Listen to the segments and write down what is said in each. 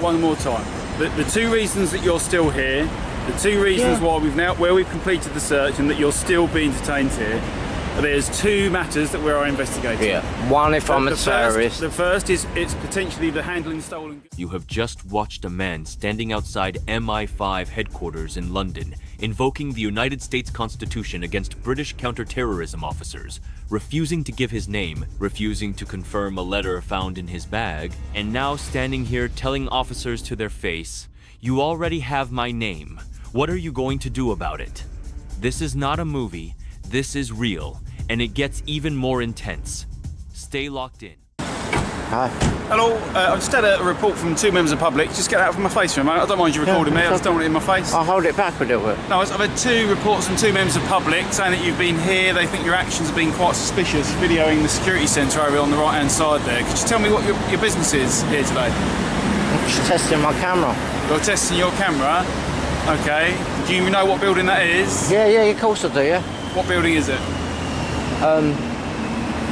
One more time. The two reasons that you're still here, the two reasons why we've completed the search and that you're still being detained here, there's two matters that we are investigating. Yeah. One, if I'm a terrorist. The first is it's potentially the handling stolen. You have just watched a man standing outside MI5 headquarters in London, invoking the United States Constitution against British counter-terrorism officers, refusing to give his name, refusing to confirm a letter found in his bag, and now standing here telling officers to their face, "You already have my name. What are you going to do about it?" This is not a movie, this is real, and it gets even more intense. Stay locked in. Hi. Hello, I've just had a report from two members of the public. Just get that out from my face for a moment. I don't mind you recording me, I just don't want it in my face. I'll hold it back a little bit. No, I've had two reports from two members of the public saying that you've been here. They think your actions have been quite suspicious, videoing the security centre over on the right-hand side there. Could you tell me what your business is here today? I'm just testing my camera. You're testing your camera? Okay. Do you know what building that is? Yeah, of course I do, yeah. What building is it?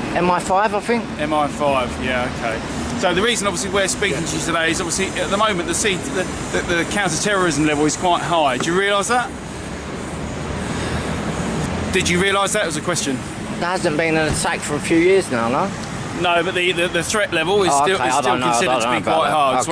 MI5, I think. MI5, yeah, okay. So the reason obviously we're speaking to you today is obviously at the moment the counter-terrorism level is quite high. Do you realise that? Did you realise that was a question? There hasn't been an attack for a few years now, no? No, but the threat level is still considered to be quite hard.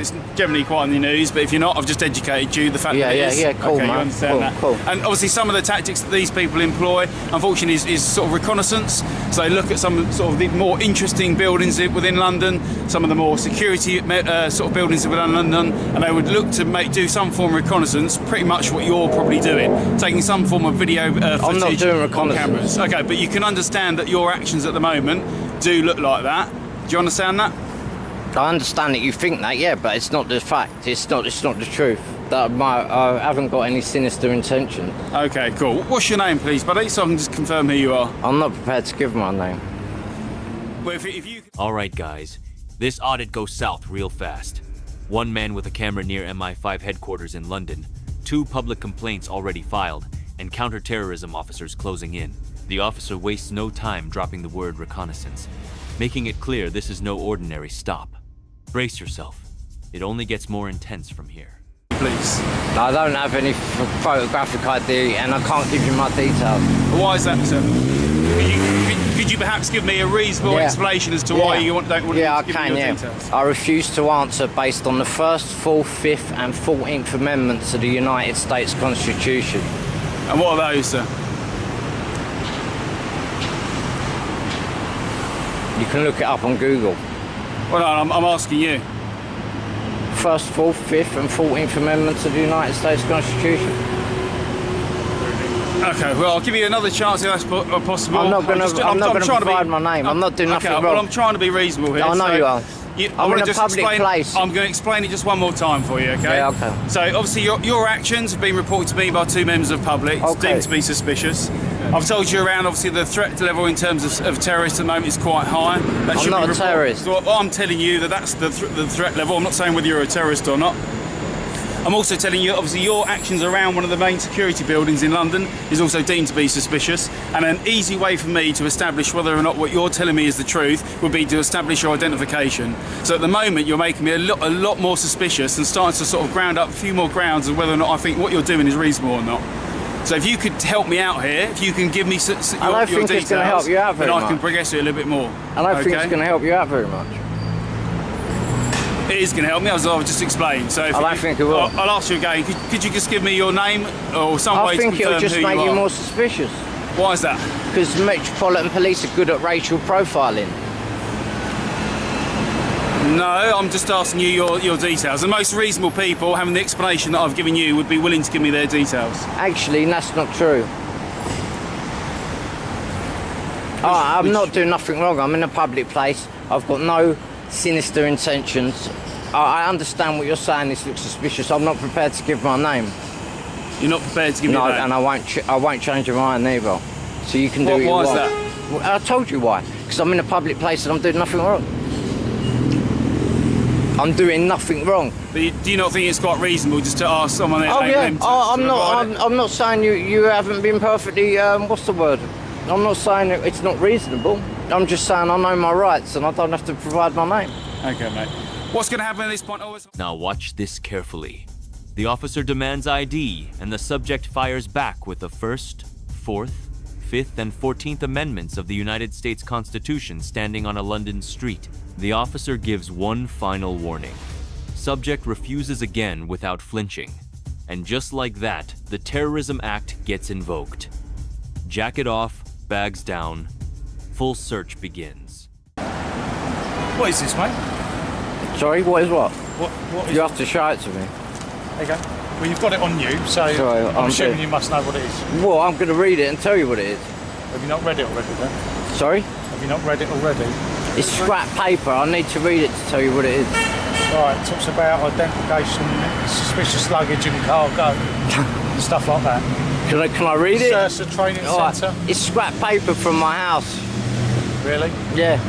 It's generally quite in the news, but if you're not, I've just educated you the fact that it is. Yeah, cool, okay, man. You understand that. Cool. And obviously some of the tactics that these people employ, unfortunately, is sort of reconnaissance. So they look at some sort of the more interesting buildings within London, some of the more security sort of buildings within London, and they would look to do some form of reconnaissance, pretty much what you're probably doing, taking some form of video footage I'm not doing on reconnaissance. cameras. Okay, but you can understand that your actions at the moment do look like that. Do you understand that? I understand that you think that, yeah, but it's not the fact. It's not the truth. That I haven't got any sinister intention. Okay, cool. What's your name, please, buddy, so I can just confirm who you are? I'm not prepared to give my name. Well, if you... Alright guys, this audit goes south real fast. One man with a camera near MI5 headquarters in London, two public complaints already filed, and counter-terrorism officers closing in. The officer wastes no time dropping the word reconnaissance, making it clear this is no ordinary stop. Brace yourself. It only gets more intense from here. Please. I don't have any photographic ID and I can't give you my details. Why is that, sir? Could you perhaps give me a reasonable explanation as to why you don't want to give me your details? I refuse to answer based on the 1st, 4th, 5th and 14th Amendments of the United States Constitution. And what are those, sir? You can look it up on Google. Well, no, I'm asking you. 1st, 4th, 5th and 14th Amendments of the United States Constitution. Okay, well, I'll give you another chance if that's possible. I'm not going to provide my name. I'm not doing nothing wrong. Well, I'm trying to be reasonable here. I know you are. I'm in a public place. I'm going to explain it just one more time for you, okay? Yeah, okay. So, obviously, your actions have been reported to me by two members of the public. It's deemed to be suspicious. I've told you around, obviously, the threat level in terms of terrorists at the moment is quite high. I'm not a terrorist. So, I'm telling you that's the threat level. I'm not saying whether you're a terrorist or not. I'm also telling you, obviously, your actions around one of the main security buildings in London is also deemed to be suspicious. And an easy way for me to establish whether or not what you're telling me is the truth would be to establish your identification. So at the moment, you're making me a lot more suspicious and starting to sort of ground up a few more grounds of whether or not I think what you're doing is reasonable or not. So if you could help me out here, if you can give me your details, I don't think it's going to help you out very much. Then I can progress it a little bit more. I don't think it's going to help you out very much. It is going to help me, as I've just explained. So I don't think it will. I'll ask you again. Could you just give me your name or some way to confirm who you are? I think it'll just make you more suspicious. Why is that? Because the Metropolitan Police are good at racial profiling. No, I'm just asking you your details. The most reasonable people, having the explanation that I've given you, would be willing to give me their details. Actually, that's not true. I'm not doing nothing wrong. I'm in a public place. I've got no sinister intentions. I understand what you're saying. This looks suspicious. I'm not prepared to give my name. You're not prepared to give me your name? No, and I won't change your mind either. So you can do what you want. Why is that? Well, I told you why. Because I'm in a public place and I'm doing nothing wrong. I'm doing nothing wrong. But do you not think it's quite reasonable just to ask someone their name? I'm not saying you haven't been perfectly. What's the word? I'm not saying it's not reasonable. I'm just saying I know my rights and I don't have to provide my name. Okay, mate. What's going to happen at this point? Now watch this carefully. The officer demands ID, and the subject fires back with the First, Fourth, Fifth, and 14th Amendments of the United States Constitution standing on a London street. The officer gives one final warning. Subject refuses again without flinching. And just like that, the Terrorism Act gets invoked. Jacket off, bags down, full search begins. What is this, mate? Sorry, what is what? What is You have to show it to me. There you go. Well, you've got it on you, so Sorry, I'm I'm assuming dead. you must know what it is. Well, I'm going to read it and tell you what it is. Have you not read it already, then? Sorry? Have you not read it already? It's scrap paper. I need to read it to tell you what it is. Right, it talks about identification, suspicious luggage and cargo, stuff like that. Can I read it? It's a training Alright, centre. it's scrap paper from my house. Really? Yeah.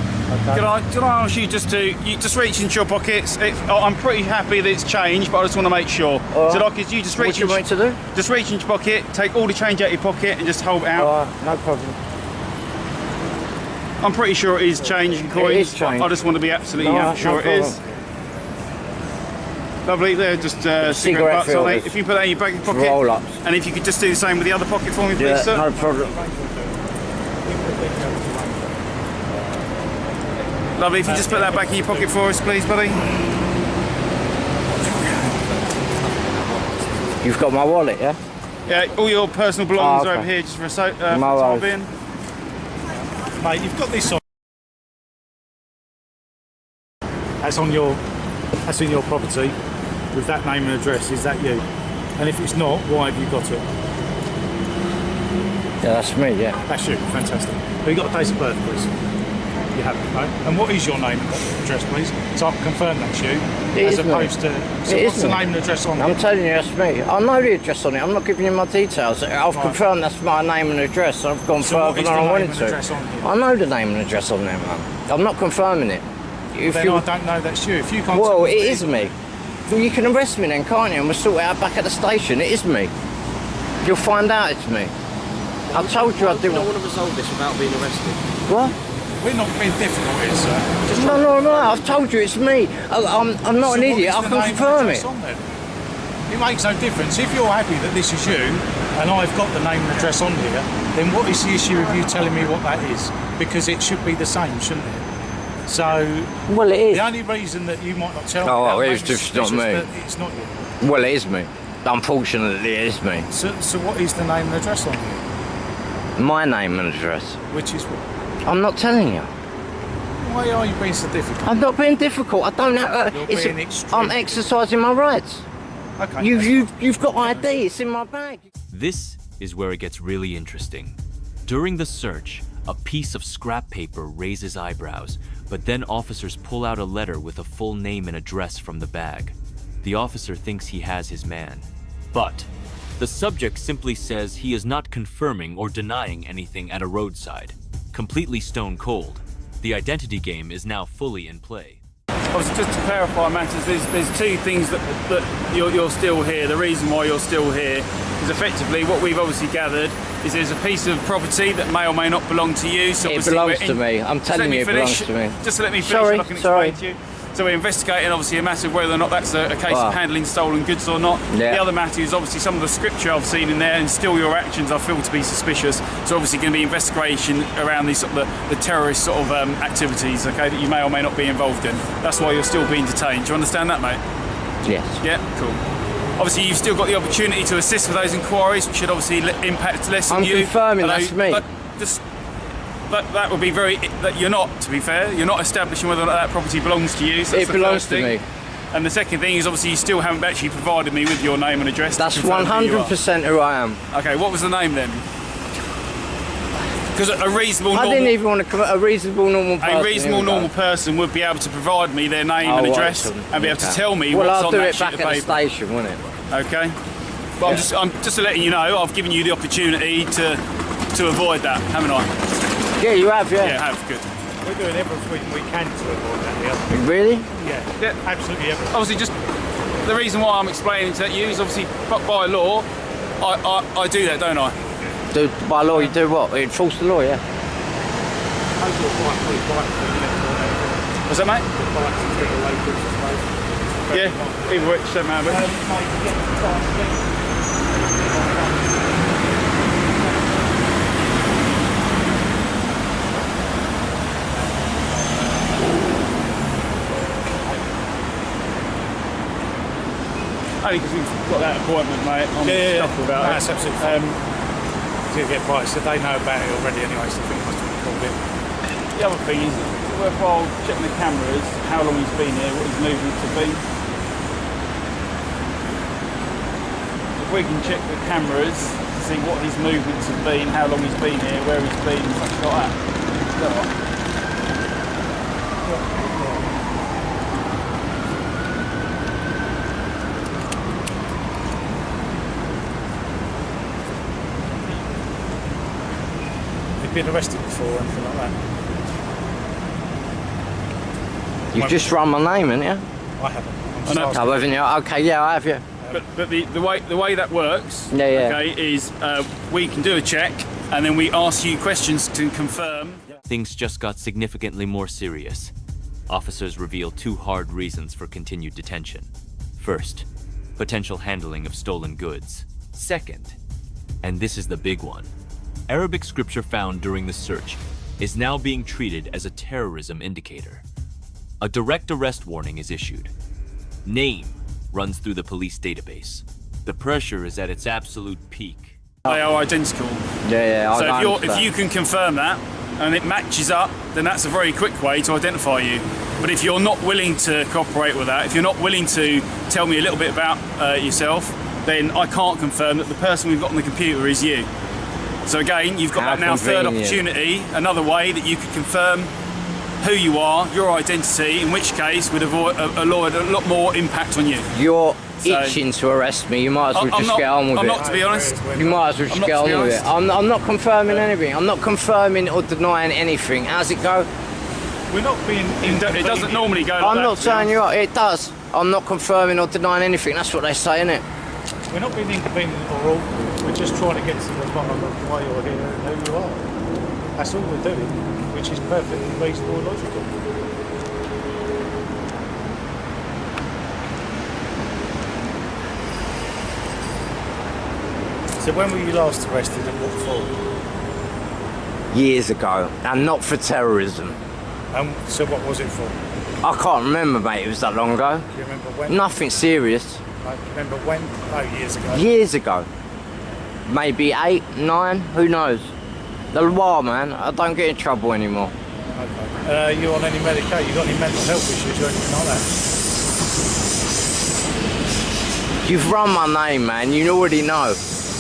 Okay. Can I ask you just to just reach into your pockets? I'm pretty happy that it's changed, but I just want to make sure. Alright. So like, could you just reach? What do you want me to do? Just reach into your pocket, take all the change out of your pocket, and just hold it out. Alright, no problem. I'm pretty sure it is change and coins. It is change. I just want to be absolutely No, sure no it is. Lovely, they're just cigarette butts, aren't they? fillers. If you put that in your back pocket, Roll-ups. and if you could just do the same with the other pocket for me, please, Yeah, sir. no problem. Lovely, if you just put that back in your pocket for us, please, buddy. You've got my wallet, yeah? Yeah, all your personal belongings Oh, are okay. over here just for for the No time worries. being. Mate, you've got this on. That's on your. That's in your property with that name and address. Is that you? And if it's not, why have you got it? Yeah, that's me, yeah. That's you. Fantastic. Have you got a date of birth, please? You have it, right? And what is your name and address, please? So I can confirm that's you, It as is me. opposed to. So It what's is the me. name and address on I'm it? telling you, that's me. I know the address on it. I'm not giving you my details. I've Right. confirmed that's my name and address. I've gone So what further is than the I name wanted and to. address on here? I know the name and address on there, man. I'm not confirming it. If Then you, I don't know that's you. If you can't. well, tell it me- is me. Well, you can arrest me then, can't you? And we'll sort it out back at the station. It is me. You'll find out it's me. I told you I I didn't. don't want to resolve this without being arrested. What? We're not being difficult here, sir. Just No. I've told you it's me. I'm not So an what idiot. is I the can name and confirm address it. on there? It makes no difference. If you're happy that this is you and I've got the name and address on here, then what is the issue of you telling me what that is? Because it should be the same, shouldn't it? So Well, it is. the only reason that you might not tell Oh, me well, that it's makes it just not suspicious me. that it's not you. Well, it is me. Unfortunately, it is me. So what is the name and address on here? My name and address. Which is what? I'm not telling you. Why are you being so difficult? I'm not being difficult. I don't have. You're being extreme. I'm exercising my rights. Okay. You've got ID. It's in my bag. This is where it gets really interesting. During the search, a piece of scrap paper raises eyebrows, but then officers pull out a letter with a full name and address from the bag. The officer thinks he has his man. But the subject simply says he is not confirming or denying anything at a roadside. Completely stone cold. The identity game is now fully in play. Obviously, just to clarify matters, there's two things that you're still here. The reason why you're still here is effectively what we've obviously gathered is there's a piece of property that may or may not belong to you. So It obviously belongs we're to me. I'm just let telling me you, it finish. belongs to me. Just let me finish Sorry, and I can sorry. explain to you. So we're investigating obviously a matter of whether or not that's a case Wow. of handling stolen goods or not. Yeah. The other matter is obviously some of the scripture I've seen in there and still your actions I feel to be suspicious. So obviously going to be investigation around these sort of the terrorist sort of activities, okay, that you may or may not be involved in. That's why you're still being detained. Do you understand that, mate? Yes. Yeah, cool. Obviously, you've still got the opportunity to assist with those inquiries, which should obviously impact less on I'm you. confirming Although, that's me. but just that would be very. That you're not, to be fair, you're not establishing whether or not that property belongs to you. So that's It the belongs first to thing. me. And the second thing is obviously you still haven't actually provided me with your name and address. to That's confirm who you are. 100% who I am. Okay, what was the name then? Because a reasonable, I normal, didn't even want to commit a reasonable normal person. a reasonable, here we go. normal person would be able to provide me their name and Oh, address excellent. and be able to Okay. tell me well, what's I'll on do that it sheet back of at the paper. station, won't it? Okay. But I'm just letting you know I've given you the opportunity to avoid that, haven't I? Yeah, you have, Yeah, yeah. have, good. We're doing everything we can to avoid that. The other thing. Really? Yeah. Yeah. Absolutely everything. Obviously, just the reason why I'm explaining to you is obviously by law, I do that, don't I? Do, by law, you do what? You enforce the law, yeah. What's that, mate? The bikes and the locals, I suppose. Yeah, either which, don't matter. Only because we've got that appointment, mate. I'm stuck about That's absolutely fine. To get bikes, so they know about it already anyway, so I think it must have been called in. The other thing is, it's worthwhile checking the cameras, how long he's been here, what his movements have been. If we can check the cameras to see what his movements have been, how long he's been here, where he's been, and such like that. Is that right? Been arrested before or anything like that? You've just run my name, haven't you? I haven't. I know. Oh, haven't you? Okay, yeah, I have you. But the way that works, Yeah. okay, is we can do a check and then we ask you questions to confirm. Things just got significantly more serious. Officers reveal 2 hard reasons for continued detention. First, potential handling of stolen goods. Second, and this is the big one, Arabic scripture found during the search is now being treated as a terrorism indicator. A direct arrest warning is issued. Name runs through the police database. The pressure is at its absolute peak. They are identical. Yeah, So I if understand. you can confirm that and it matches up, then that's a very quick way to identify you. But if you're not willing to cooperate with that, if you're not willing to tell me a little bit about yourself, then I can't confirm that the person we've got on the computer is you. So again, you've got How that now third convenient. opportunity, another way that you could confirm who you are, your identity, in which case would avoid a lot more impact on you. You're So- itching to arrest me. You might as well I'm just not, get on with I'm it. not, to be honest. You might as well just I'm not, get to be on with it. honest. I'm not confirming anything. I'm not confirming or denying anything. How's it go? We're not being. It doesn't normally go like I'm that, not to be saying honest. you're right. It does. I'm not confirming or denying anything. That's what they say, innit? We're not being inconvenient or awkward. We're just trying to get to the bottom of why you're here and who you are. That's all we're doing, which is perfectly reasonable and logical. So when were you last arrested and what for? Years ago, and not for terrorism. So what was it for? I can't remember, mate. It was that long ago. Do you remember when? Nothing serious. Do you remember when? Oh, years ago. Years ago. Maybe 8, 9. Who knows? A while, man. I don't get in trouble anymore. Okay. You on any medication? You got any mental health issues or anything like that? You've run my name, man. You already know.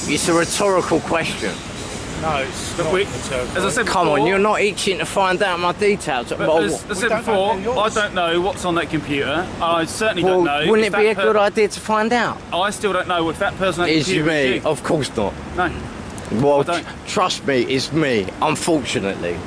It's a rhetorical question. No, it's But not. as I said Come before, on, you're not itching to find out my details. But Well, as I said don't know before, yours. I don't know what's on that computer. I certainly well, don't know. wouldn't if it be a that good idea to find out? I still don't know if that person on that It's computer is me. you. Of course not. No. Well, I don't. trust me, it's me. Unfortunately.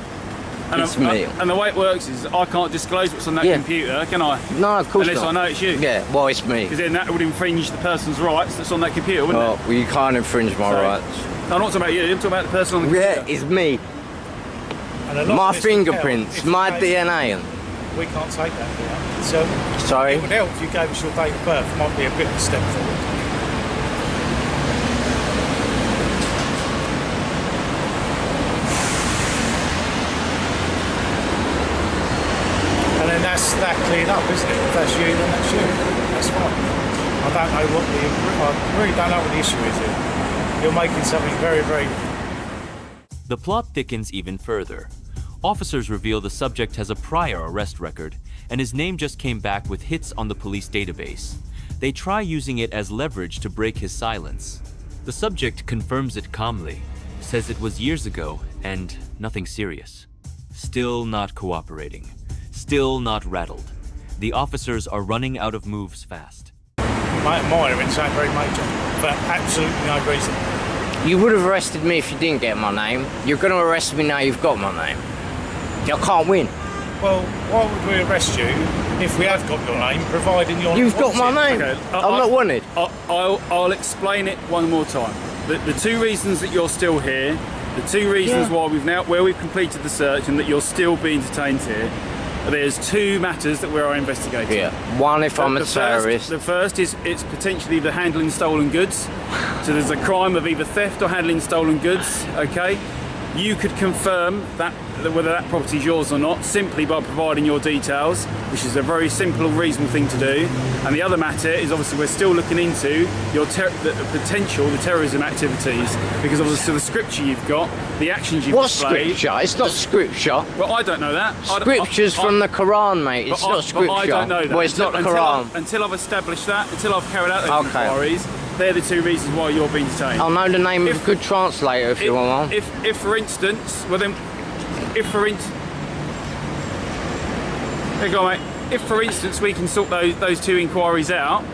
And, It's me. and the way it works is I can't disclose what's on that Yeah. computer, can I? No, of course Unless not. I know it's you. Yeah, well, it's me. Because then that would infringe the person's rights that's on that computer, wouldn't Well, you can't infringe my So- rights. it? No, I'm not talking about you, I'm talking about the person on the Yeah, computer. it's me. And a lot My of this would fingerprints, help if my you gave- DNA. We can't take that here. So Sorry? it would help if you gave us your date of birth. Might be a bit of a step forward. And then that's that cleared up, isn't it? If that's you, then that's you. That's fine. I don't know what I really don't know what the issue is here. You're making something very, very. The plot thickens even further. Officers reveal the subject has a prior arrest record, and his name just came back with hits on the police database. They try using it as leverage to break his silence. The subject confirms it calmly, says it was years ago and nothing serious. Still not cooperating. Still not rattled. The officers are running out of moves fast. My hearing sound very major for absolutely no reason. You would have arrested me if you didn't get my name. You're going to arrest me now you've got my name. I can't win. Well, why would we arrest you if we have got your name, providing you're You've got my wanted? name. Okay, I'm not wanted. I'll explain it one more time. The two reasons that you're still here, the two reasons Yeah. why we've completed the search and that you're still being detained here, There's two matters that we are investigating. Yeah. One, if I'm a terrorist. The first is it's potentially the handling stolen goods. So there's a crime of either theft or handling stolen goods. Okay. You could confirm that whether that property is yours or not simply by providing your details, which is a very simple, reasonable thing to do. And the other matter is obviously we're still looking into the terrorism activities, because obviously the scripture you've got, the actions you've displayed. What scripture? It's not scripture. Well, I don't know that. Scripture's from the Quran, mate. It's not scripture. But I don't know that. Well, it's not the Quran. Until I've established that, until I've carried out those inquiries, they're the two reasons why you're being detained. I'll know the name of a good translator if you want one. If for instance, well then, if for instance, here you go, mate. If for instance we can sort those two inquiries out,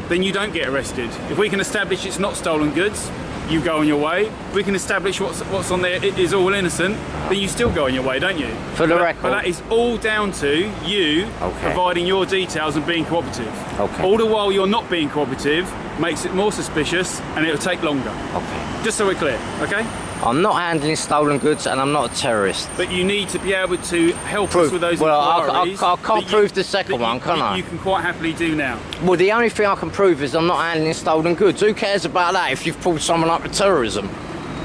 then you don't get arrested. If we can establish it's not stolen goods, you go on your way. If we can establish what's on there it is all innocent, then you still go on your way, don't you? For the record. But that is all down to you providing your details and being cooperative. Okay. All the while you're not being cooperative makes it more suspicious and it'll take longer. Okay. Just so we're clear, okay? I'm not handling stolen goods and I'm not a terrorist. But you need to be able to help us with those inquiries. I can't prove the second one, can I? You can quite happily do now. Well, the only thing I can prove is I'm not handling stolen goods. Who cares about that if you've pulled someone up with terrorism?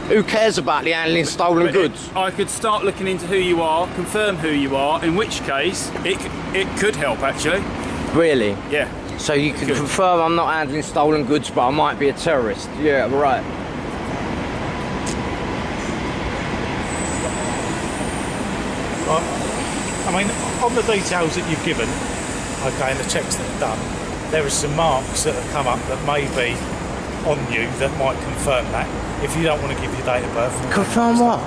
Who cares about the handling stolen goods? I could start looking into who you are, confirm who you are, in which case it could help actually. Really? Yeah. So you can confirm I'm not handling stolen goods, but I might be a terrorist. Yeah, right. I mean, on the details that you've given, okay, and the checks that are done, there are some marks that have come up that may be on you that might confirm that. If you don't want to give your date of birth. Confirm what?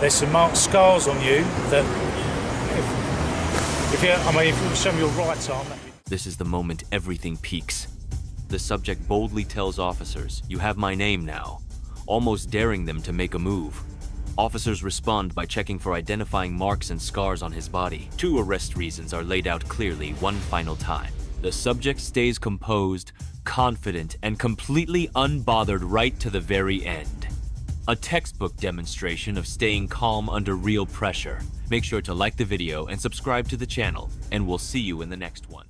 There's some marked scars on you that, if you show me your right arm. This is the moment everything peaks. The subject boldly tells officers, "You have my name now," almost daring them to make a move. Officers respond by checking for identifying marks and scars on his body. 2 arrest reasons are laid out clearly one final time. The subject stays composed, confident, and completely unbothered right to the very end. A textbook demonstration of staying calm under real pressure. Make sure to like the video and subscribe to the channel, and we'll see you in the next one.